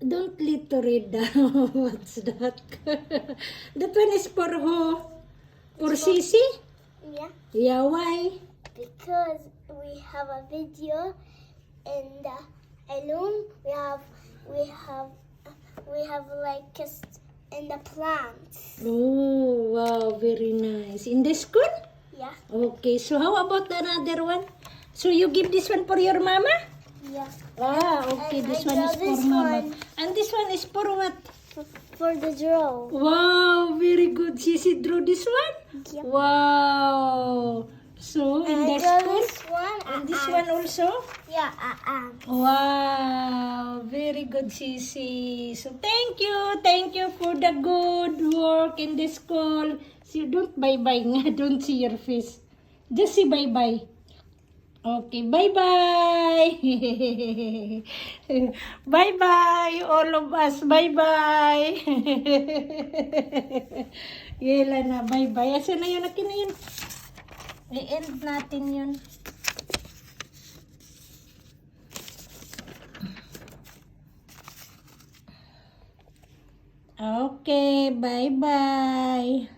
Don't need to read down. What's that? That one is for who? For Sisi? Yeah, Yeah, why? because we have a video and alone we have like kissed in the plants. Oh, wow, very nice. In the school? Yeah, Okay, so how about the another one? So you give this one for your mama? yeah. Ah, okay, And this I one is draw for this mama. one. And this one is for what? For the draw. Wow, very good. Sisi drew this one? Yep. Wow. So, in And the I draw school? this one. And this one also? Yeah, Wow, very good, Sisi. So, thank you. Thank you for the good work in the school. So, don't bye-bye nga. Don't see your face. Just say bye-bye. Okay, bye-bye. Bye-bye, all of us. Bye-bye. Yela na, bye-bye. Asa na yun? Akin na yun. I-end natin yun. Okay, bye-bye.